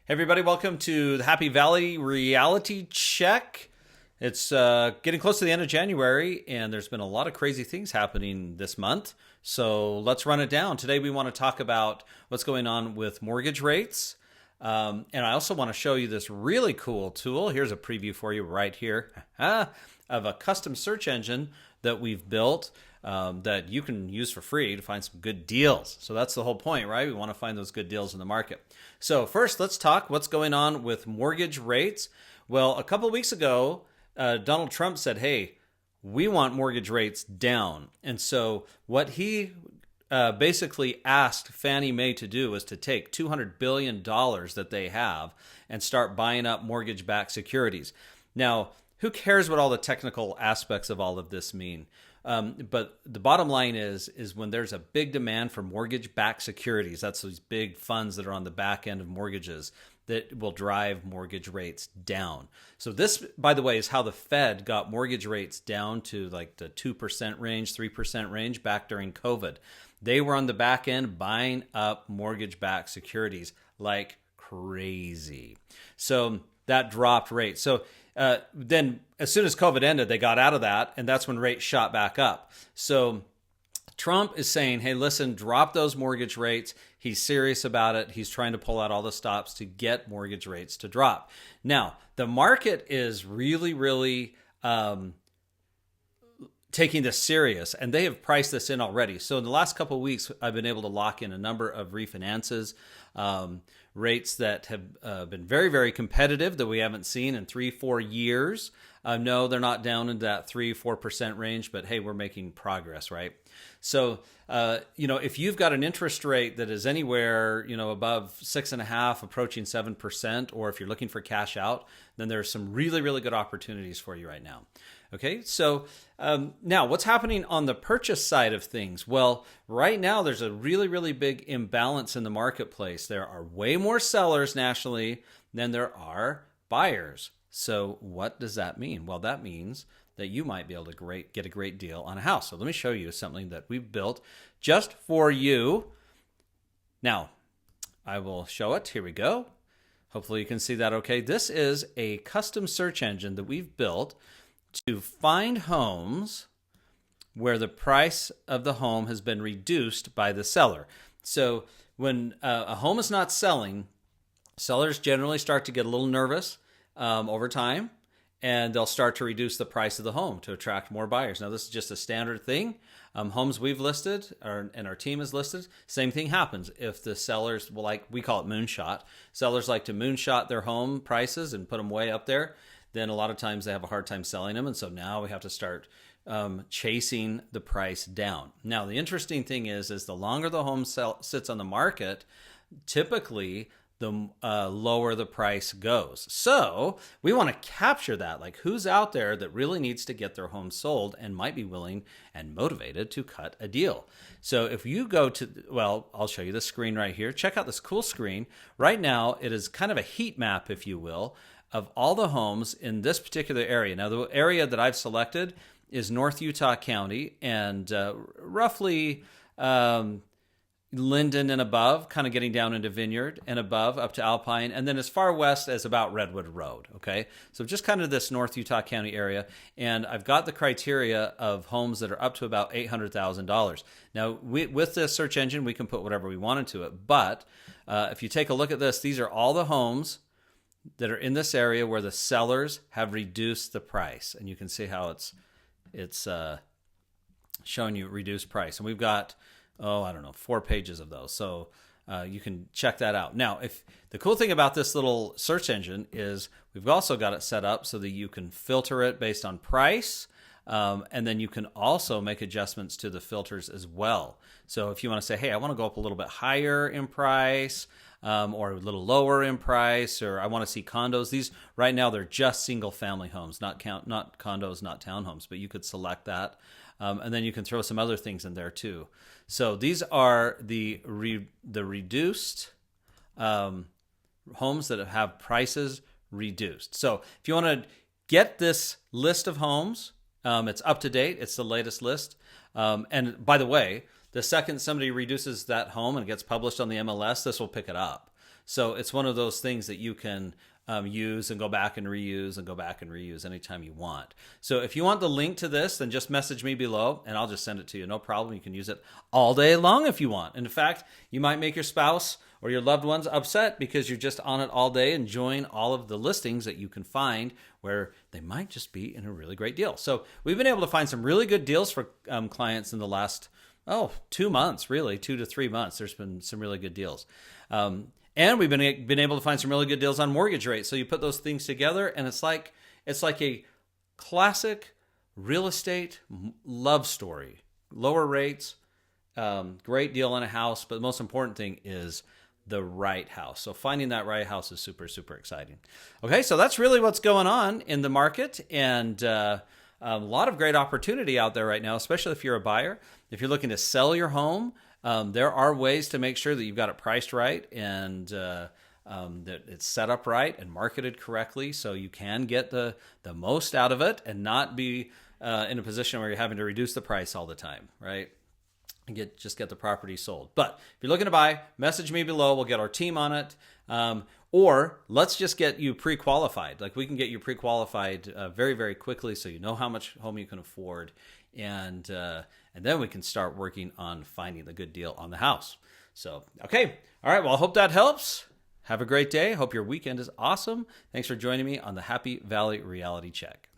Hey everybody, welcome to the Happy Valley Reality Check. It's getting close to the end of January, and there's been a lot of crazy things happening this month. So let's run it down. Today we want to talk about what's going on with mortgage rates. And I also want to show you this really cool tool. Here's a preview for you right here of a custom search engine that we've built that you can use for free to find some good deals. So that's the whole point, right? We want to find those good deals in the market. So first, let's talk what's going on with mortgage rates. Well, a couple of weeks ago, Donald Trump said, hey, we want mortgage rates down. And so what he basically asked Fannie Mae to do was to take $200 billion that they have and start buying up mortgage-backed securities. Now, who cares what all the technical aspects of all of this mean? But the bottom line is when there's a big demand for mortgage-backed securities, that's those big funds that are on the back end of mortgages that will drive mortgage rates down. So this, by the way, is how the Fed got mortgage rates down to like the 2% range, 3% range back during COVID. They were on the back end buying up mortgage-backed securities like crazy. So that dropped rates. So then as soon as COVID ended, they got out of that, and that's when rates shot back up. So Trump is saying, hey, listen, drop those mortgage rates. He's serious about it. He's trying to pull out all the stops to get mortgage rates to drop. Now, the market is really taking this serious, and they have priced this in already. So in the last couple of weeks, I've been able to lock in a number of refinances, rates that have been very competitive that we haven't seen in 3-4 years. No, they're not down in that 3-4% range, but hey, we're making progress, right? So, if you've got an interest rate that is anywhere, above 6.5, approaching 7%, or if you're looking for cash out, then there's some really good opportunities for you right now. Okay, so now what's happening on the purchase side of things? Well, right now there's a really big imbalance in the marketplace. There are way more sellers nationally than there are buyers. So what does that mean? Well, that means that you might be able to get a great deal on a house. So let me show you something that we've built just for you. Now, I will show it. Here we go. Hopefully you can see that okay. This is a custom search engine that we've built to find homes where the price of the home has been reduced by the seller. So when a home is not selling, sellers generally start to get a little nervous over time, and they'll start to reduce the price of the home to attract more buyers. Now, this is just a standard thing. Homes we've listed and our team has listed, same thing happens. If the sellers, we call it moonshot. Sellers like to moonshot their home prices and put them way up there. Then a lot of times they have a hard time selling them. And so now we have to start chasing the price down. Now, the interesting thing is the longer the home sits on the market, typically the lower the price goes. So we want to capture that. Like, who's out there that really needs to get their home sold and might be willing and motivated to cut a deal? So if you go to, I'll show you the screen right here. Check out this cool screen. Right now, it is kind of a heat map, if you will, of all the homes in this particular area. Now, the area that I've selected is North Utah County and roughly Linden and above, kind of getting down into Vineyard and above up to Alpine, and then as far west as about Redwood Road, okay? So just kind of this North Utah County area, and I've got the criteria of homes that are up to about $800,000. Now, with this search engine, we can put whatever we want into it, but if you take a look at this, these are all the homes that are in this area where the sellers have reduced the price, and you can see how it's showing you reduced price. And we've got 4 pages of those, so you can check that out. Now, if the cool thing about this little search engine is we've also got it set up so that you can filter it based on price, and then you can also make adjustments to the filters as well. So if you want to say, hey, I want to go up a little bit higher in price, or a little lower in price, or I want to see condos. These right now, they're just single family homes, not condos, not townhomes, but you could select that. And then you can throw some other things in there too. So these are the reduced homes that have prices reduced. So if you want to get this list of homes, it's up to date. It's the latest list. And by the way, the second somebody reduces that home and it gets published on the MLS, this will pick it up. So it's one of those things that you can use and go back and reuse and go back and reuse anytime you want. So if you want the link to this, then just message me below and I'll just send it to you. No problem. You can use it all day long if you want. And in fact, you might make your spouse or your loved ones upset because you're just on it all day enjoying all of the listings that you can find where they might just be in a really great deal. So we've been able to find some really good deals for clients in the last 2 months, really, 2 to 3 months. There's been some really good deals. And we've been able to find some really good deals on mortgage rates. So you put those things together, and it's like a classic real estate love story. Lower rates, great deal on a house, but the most important thing is the right house. So finding that right house is super, super exciting. Okay, so that's really what's going on in the market, and a lot of great opportunity out there right now, especially if you're a buyer. If you're looking to sell your home, there are ways to make sure that you've got it priced right and that it's set up right and marketed correctly so you can get the most out of it and not be in a position where you're having to reduce the price all the time, right? And just get the property sold. But if you're looking to buy, message me below. We'll get our team on it. Or let's just get you pre-qualified. Like we can get you pre-qualified very, very quickly so you know how much home you can afford. And then we can start working on finding the good deal on the house. So, okay. All right. Well, I hope that helps. Have a great day. Hope your weekend is awesome. Thanks for joining me on the Happy Valley Reality Check.